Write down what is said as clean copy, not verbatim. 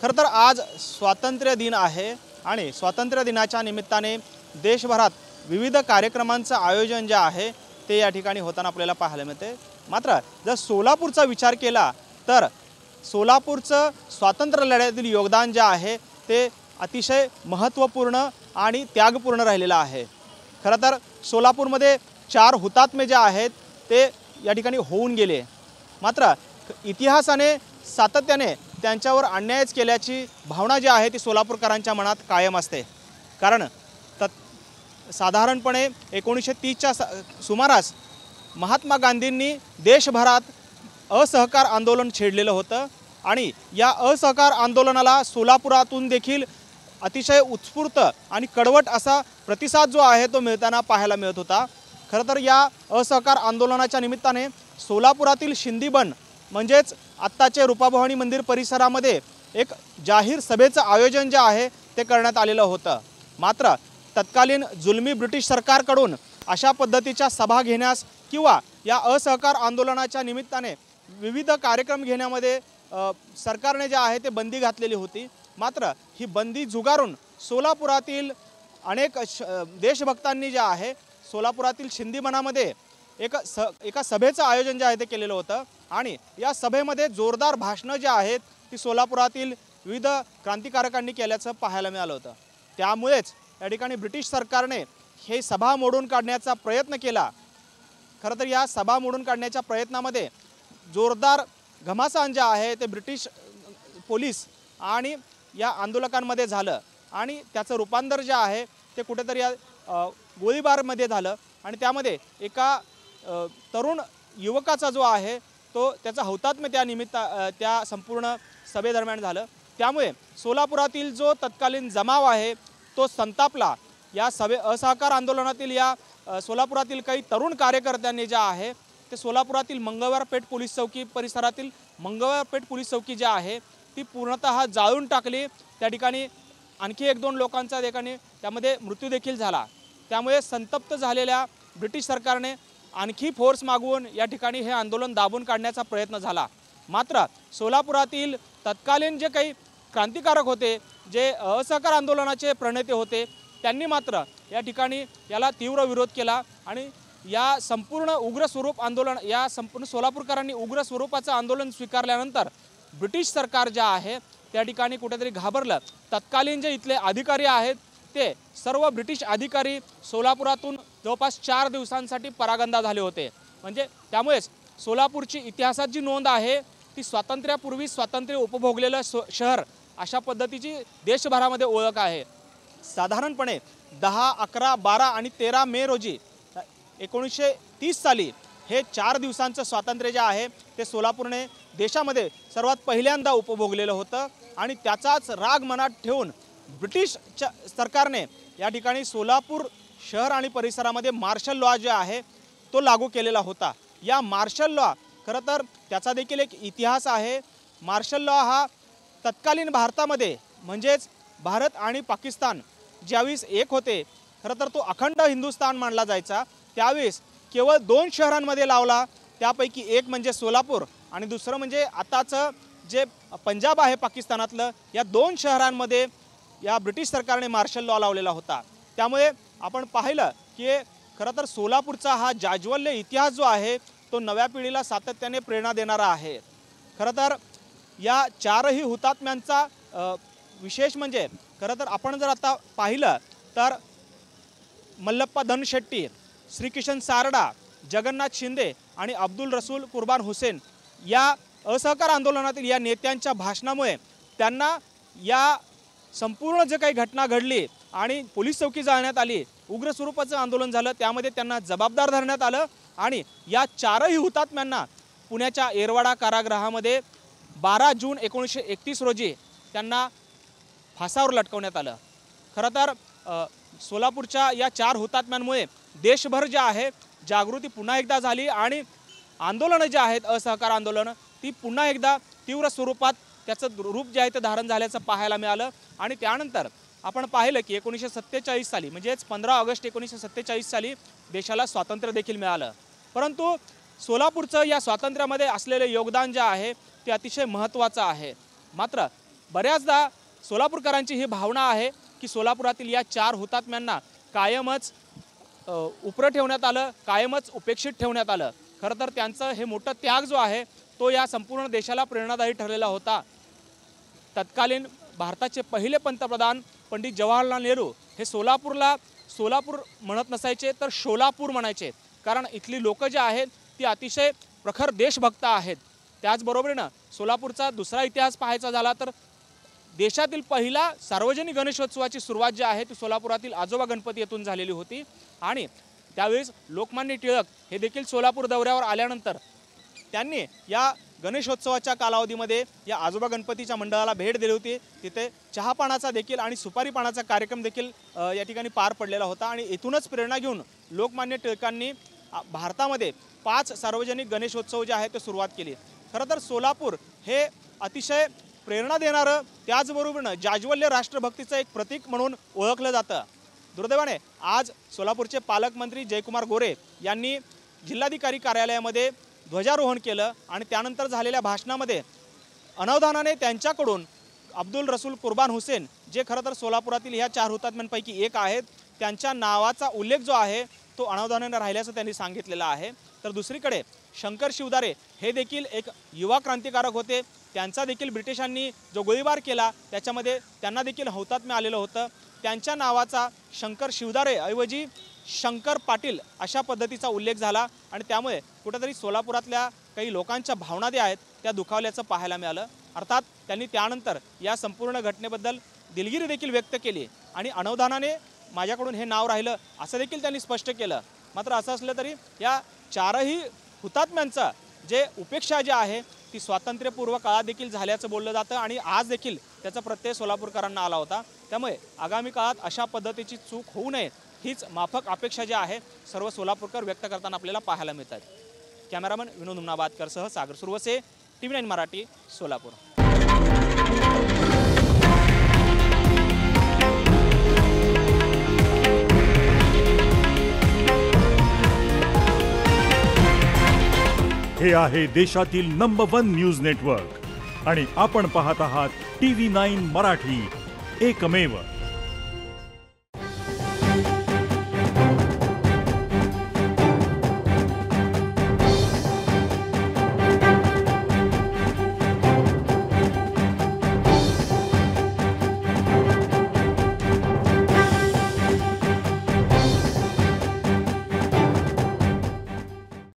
खरं तर आज स्वातंत्र्य दिन आहे आणि स्वातंत्र्य दिनाच्या निमित्ताने देशभरात विविध कार्यक्रमांचं आयोजन जे आहे ते या ठिकाणी होताना आपल्याला पाहायला मिळते। मात्र जर सोलापूरचा विचार केला तर सोलापूरचं स्वातंत्र्य लढ्यातील योगदान जे आहे ते अतिशय महत्त्वपूर्ण आणि त्यागपूर्ण राहिलेलं आहे। खरं तर सोलापूरमध्ये 4 हुतात्मे जे आहेत ते या ठिकाणी होऊन गेले, मात्र इतिहासाने सातत्याने त्यांच्यावर अन्यायच केल्याची भावना जी आहे ती सोलापूरकरांच्या मनात कायम असते। कारण साधारणपणे 1930च्या सुमारास महात्मा गांधींनी देशभरात असहकार आंदोलन छेडलेलं होतं आणि या असहकार आंदोलनाला सोलापुरातून देखील अतिशय उत्स्फूर्त आणि कडवट असा प्रतिसाद जो आहे तो मिळताना पाहायला मिळत होता। खरं तर या असहकार आंदोलनाच्या निमित्ताने सोलापुरातील शिंदीबन म्हणजेच आत्ताचे रूपाभवानी मंदिर परिसरामध्ये एक जाहीर सभेचं आयोजन जे आहे ते करण्यात आलेलं होतं। मात्र तत्कालीन जुलमी ब्रिटिश सरकारकडून अशा पद्धतीच्या सभा घेण्यास किंवा या असहकार आंदोलनाच्या निमित्ताने विविध कार्यक्रम घेण्यामध्ये सरकारने जे आहे ते बंदी घातलेली होती। मात्र ही बंदी झुगारून सोलापुरातील अनेक देशभक्तांनी जे आहे सोलापुरातील शिंदीबनामध्ये एका सभेचं आयोजन जे आहे ते केलेलं होतं आणि या सभेमध्ये जोरदार भाषणं जी आहेत ती सोलापुरातील विविध क्रांतिकारकांनी केल्याचं पाहायला मिळालं होतं। त्यामुळेच या ठिकाणी ब्रिटिश सरकारने हे सभा मोडून काढण्याचा प्रयत्न केला। खरं तर या सभा मोडून काढण्याच्या प्रयत्नामध्ये जोरदार घमासान जे आहे ते ब्रिटिश पोलीस आणि या आंदोलकांमध्ये झालं आणि त्याचं रूपांतर जे आहे ते कुठेतरी या गोळीबारमध्ये झालं आणि त्यामध्ये एका तरुण युवकाचा जो आहे तो त्याचा हौतात्म्य त्या संपूर्ण सभेदरम्यान झालं। त्यामुळे सोलापुरातील जो तत्कालीन जमाव आहे तो संतापला। या असहकार आंदोलनातील या सोलापुरातील काही तरुण कार्यकर्त्यांनी जे आहे ते सोलापुरातील मंगळवारपेठ पोलीस चौकी परिसरातील मंगळवारपेठ पोलीस चौकी जी आहे ती पूर्णतः जाळून टाकली। त्या ठिकाणी आणखी 1-2 लोकांचा त्यामध्ये मृत्यू देखील झाला। त्यामुळे संतप्त झालेल्या ब्रिटिश सरकारने आणखी फोर्स मागवून या ठिकाणी हे आंदोलन दाबून काढण्याचा प्रयत्न झाला। मात्र सोलापुरातील तत्कालीन जे काही क्रांतिकारक होते, जे असहकार आंदोलनाचे प्रणेते होते, त्यांनी मात्र या ठिकाणी याला तीव्र विरोध केला आणि या संपूर्ण उग्र स्वरूप आंदोलन या संपूर्ण सोलापूरकरांनी उग्र स्वरूपाचं आंदोलन स्वीकारल्यानंतर ब्रिटिश सरकार जे आहे त्या ठिकाणी कुठेतरी घाबरलं। तत्कालीन जे इथले अधिकारी आहेत ते सर्व ब्रिटिश अधिकारी सोलापुरातून जवळपास 4 दिवसांसाठी परागंदा झाले होते। म्हणजे त्यामुळेच सोलापूरची इतिहासात जी नोंद आहे ती स्वातंत्र्यापूर्वी स्वातंत्र्य उपभोगलेलं शहर अशा पद्धतीची देशभरामध्ये ओळख आहे। साधारणपणे 10, 11, 12 आणि 13 मे रोजी 1930 साली हे 4 दिवसांचं स्वातंत्र्य जे आहे ते सोलापूरने देशामध्ये सर्वात पहिल्यांदा उपभोगलेलं होतं आणि त्याचाच राग मनात ठेवून ब्रिटिश सरकारने या ठिकाणी सोलापूर शहर आणि परिसरामध्ये मार्शल लॉ जे आहे तो लागू केलेला होता। या मार्शल लॉ खरं तर त्याचा देखील एक इतिहास आहे। मार्शल लॉ हा तत्कालीन भारतामध्ये म्हणजेच भारत आणि पाकिस्तान ज्यावेळेस एक होते, खरं तर तो अखंड हिंदुस्थान मानला जायचा, त्यावेळेस केवळ 2 शहरांमध्ये लावला। त्यापैकी एक म्हणजे सोलापूर आणि दुसरं म्हणजे आताचं जे पंजाब आहे पाकिस्तानातलं, या 2 शहरांमध्ये या ब्रिटिश सरकारने मार्शल लॉ लावलेला होता। त्यामुळे आपण पाहिलं की खरं तर सोलापूरचा हा जाज्वल्य इतिहास जो आहे तो नव्या पिढीला सातत्याने प्रेरणा देणारा आहे। खरं तर या 4ही हुतात्म्यांचा विशेष म्हणजे खरं तर आपण जर आता पाहिलं तर मल्लप्पा धनशेट्टी, श्रीकिशन सारडा, जगन्नाथ शिंदे आणि अब्दुल रसूल कुर्बान हुसेन या असहकार आंदोलनातील या नेत्यांच्या भाषणामुळे त्यांना या संपूर्ण जे काही घटना घडली आणि पोलीस चौकी जाळण्यात आली, उग्र स्वरूपाचं आंदोलन झालं, त्यामध्ये त्यांना जबाबदार धरण्यात आलं आणि या 4ही हुतात्म्यांना पुण्याच्या येरवाडा कारागृहामध्ये 12 जून 1931 रोजी त्यांना फासावर लटकवण्यात आलं। खरं तर सोलापूरच्या या 4 हुतात्म्यांमुळे देशभर जे आहे जागृती पुन्हा एकदा झाली आणि आंदोलनं जे आहेत असहकार आंदोलनं ती पुन्हा एकदा तीव्र स्वरूपात त्याचं रूप जे आहे ते धारण झाल्याचं पाहायला मिळालं। आणि त्यानंतर आपण पाहिलं की 1947 साली म्हणजेच 15 ऑगस्ट 1947 साली देशाला स्वातंत्र्य देखील मिळालं। परंतु सोलापूरचं या स्वातंत्र्यामध्ये असलेले योगदान जे आहे ते अतिशय महत्त्वाचं आहे। मात्र बऱ्याचदा सोलापूरकरांची ही भावना आहे की सोलापुरातील या 4 हुतात्म्यांना कायमच उपरं ठेवण्यात आलं, कायमच उपेक्षित ठेवण्यात आलं। खरं तर त्यांचं हे मोठं त्याग जो आहे तो या संपूर्ण देशाला प्रेरणादायी ठरलेला होता। तत्कालीन भारताचे पहिले पंतप्रधान पंडित जवाहरलाल नेहरू हे सोलापूरला सोलापूर म्हणत नसायचे तर शोलापूर म्हणायचे, कारण इथली लोक जे आहेत ती अतिशय प्रखर देशभक्त आहेत। त्याचबरोबरीनं सोलापूरचा दुसरा इतिहास पाहायचा झाला तर देशातील पहिला सार्वजनिक गणेशोत्सवाची सुरुवात जी आहे ती सोलापुरातील आजोबा गणपती येथून झालेली होती आणि त्यावेळेस लोकमान्य टिळक हे देखील सोलापूर दौऱ्यावर आल्यानंतर त्यांनी या गणेशोत्सवाच्या कालावधीमध्ये या आजोबा गणपतीच्या मंडळाला भेट दिली होती। तिथे चहापानाचा देखील आणि सुपारी पानाचा कार्यक्रम देखील या ठिकाणी पार पडलेला होता आणि इथूनच प्रेरणा घेऊन लोकमान्य टिळकांनी भारतामध्ये 5 सार्वजनिक गणेशोत्सव जे आहे ते सुरुवात केली। खरं तर सोलापूर हे अतिशय प्रेरणा देणारं त्याचबरोबरीनं जाज्वल्य राष्ट्रभक्तीचं एक प्रतीक म्हणून ओळखलं जातं। दुर्दैवाने आज सोलापूरचे पालकमंत्री जयकुमार गोरे यांनी जिल्हाधिकारी कार्यालयामध्ये ध्वजारोहण केलं आणि त्यानंतर झालेल्या भाषणामध्ये अनावधानाने त्यांच्याकडून अब्दुल रसूल कुर्बान हुसेन जे खरं तर सोलापुरातील ह्या 4 हुतात्म्यांपैकी एक आहेत त्यांच्या नावाचा उल्लेख जो आहे तो अनावधानाने राहिल्याचं त्यांनी सांगितलेलं आहे। तर दुसरीकडे शंकर शिवदारे हे देखील एक युवा क्रांतिकारक होते, त्यांचा देखील ब्रिटिशांनी जो गोळीबार केला त्याच्यामध्ये त्यांना देखील हुतात्म्य आलेलं होतं। त्यांच्या नावाचा शंकर शिवदारे ऐवजी शंकर पाटील अशा पद्धतीचा उल्लेख झाला आणि त्यामुळे कुठेतरी सोलापुरातल्या काही लोकांच्या भावना ज्या आहेत त्या दुखावल्याचं पाहायला मिळालं। अर्थात त्यांनी त्यानंतर या संपूर्ण घटनेबद्दल दिलगिरी देखील व्यक्त केली आणि अनावधानाने माझ्याकडून हे नाव राहिलं असं देखील त्यांनी स्पष्ट केलं। मात्र असं असलं तरी या 4ही हुतात्म्यांचं जे उपेक्षा जी आहे ती स्वातंत्र्यपूर्व काळात देखील झाल्याचं बोललं जातं आणि आज देखील त्याचा प्रत्यय सोलापूरकरांना आला होता। त्यामुळे आगामी काळात अशा पद्धतीची चूक होऊ नये हीच माफक अपेक्षा जी आहे सर्व सोलापूरकर व्यक्त करताना आपल्याला पाहायला मिळतात। कॅमेरामन विनोद उमनाबादकरसह सागर सुरवसे, TV9 मराठी, सोलापूर। हे आहे देशातील नंबर 1 न्यूज नेटवर्क आणि आपण पाहत आहात TV9 मराठी, एकमेव।